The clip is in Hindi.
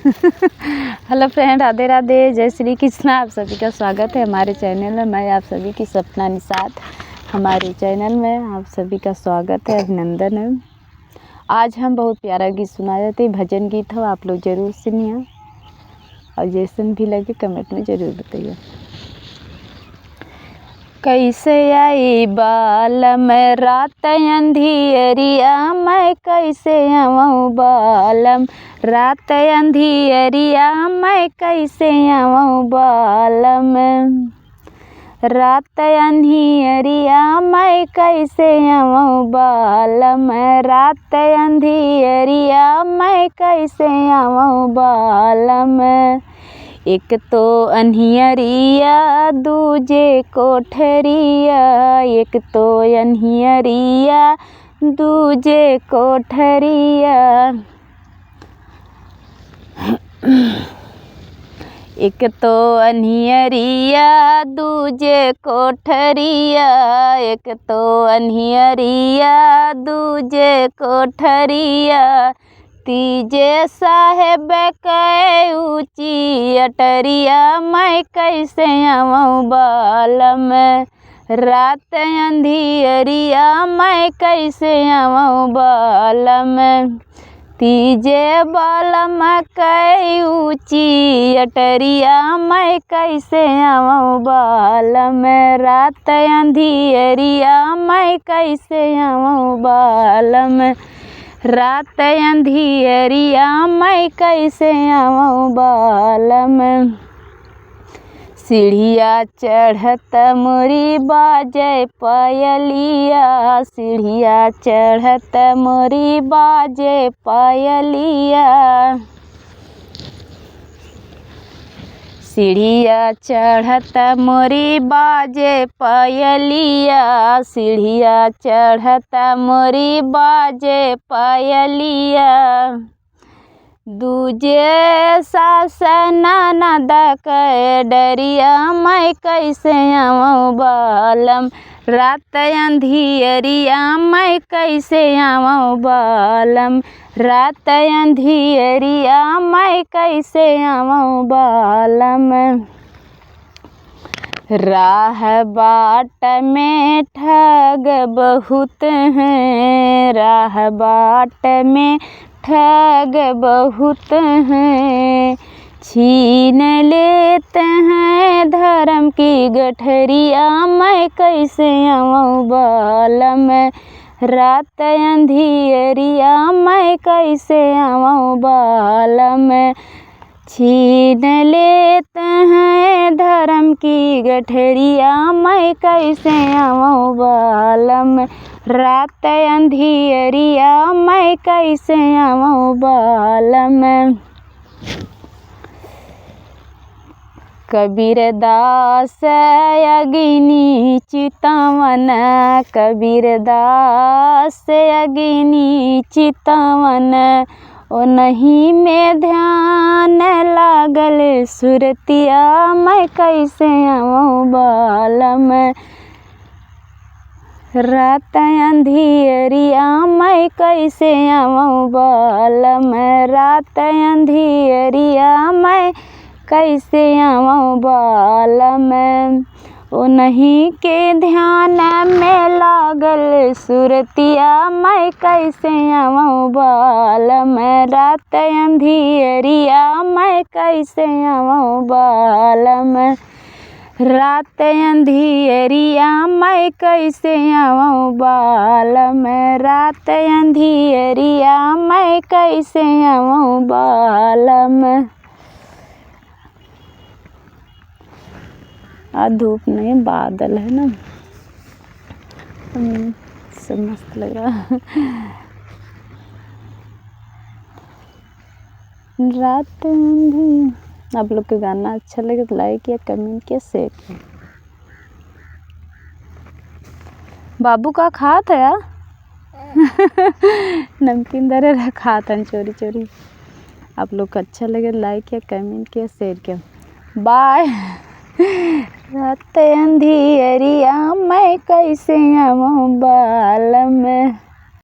हेलो फ्रेंड, राधे राधे, जय श्री कृष्ण। आप सभी का स्वागत है हमारे चैनल में। मैं आप सभी की सपना निषाद। हमारे चैनल में आप सभी का स्वागत है, अभिनंदन है। आज हम बहुत प्यारा गीत सुना जाते हैं, भजन गीत हो, आप लोग ज़रूर सुनिए और जैसन भी लगे कमेंट में ज़रूर बताइए। कैसे आई बालम रात अंधियरिया, मैं कैसे आऊँ बालम रात अंधियरिया, मैं कैसे आऊँ बालम रात अंधियरिया, मैं कैसे आऊँ बालम रात अंधियरिया, मैं कैसे आऊँ बालम। एक तो अन्हियरिया दूजे कोठरिया, एक तो अन्हियरिया दूजे कोठरिया, एक तो अन्हियरिया दूजे कोठरिया, एक तो अन्हियरिया दूजे कोठरिया, तीजे साहेब के ऊँची अटरिया, मैं कैसे आऊँ बालम रात अंधियरिया, मैं कैसे आऊँ बालम। तीजे बालम के ऊँची अटरिया, मैं कैसे आऊँ बालम रात अंधियरिया, मैं कैसे आऊँ बालम रात अंधियरिया, मैं कैसे आऊँ बालम। सीढ़िया चढ़त मोरी बाजे पायलिया, सीढ़िया चढ़त मोरी बाजे पायलिया, सीढ़िया चढ़त मोरी बाजे पायलिया, सीढ़िया चढ़त मोरी बाजे पायलिया, दूजे सास ननद के डरिया, मैं कैसे आऊँ बालम रात अंधियरिया, मैं कैसे आऊँ बालम रात अंधियरिया, मैं कैसे आऊँ बालम। राह बाट में ठग बहुत हैं, राह बाट में ठग बहुत हैं, छीन लेते हैं धर्म की गठरिया, मैं कैसे आऊँ बालम रात अंधियरिया, मैं कैसे आऊँ बालम। छीन लेते हैं धर्म की गठरिया, मैं कैसे आऊँ बालम रात अंधियरिया, मैं कैसे आऊँ बालम। कबीरदास अग्नि चितवन, कबीरदास अग्नि चितवन, ओनही में ध्यान लागल सुरतिया, मैं कैसे आऊँ बालम रात अंधियरिया, मैं कैसे आऊँ बालम रात अंधियरिया, मैं कैसे आऊँ बालम। उन्हीं के ध्यान में लागल सुरतिया, मैं कैसे आऊँ बालम रात अंधियरिया, मैं कैसे आऊँ बालम रात अंधियरिया, मैं कैसे आऊँ बालम रात अंधियरिया, मैं कैसे आऊँ बालम। आज धूप नहीं, बादल है ना, सब मस्त लग रहा। रात अंधी, आप लोग को गाना अच्छा लगे तो लाइक या कमेंट किया, शेयर किया। बाबू का खात है यार नमकीन दरे रखा था चोरी चोरी। आप लोग को अच्छा लगे लाइक या कमेंट किया, शेयर किया। बाय। रात अंधियरिया, मैं कैसे आऊँ बालम।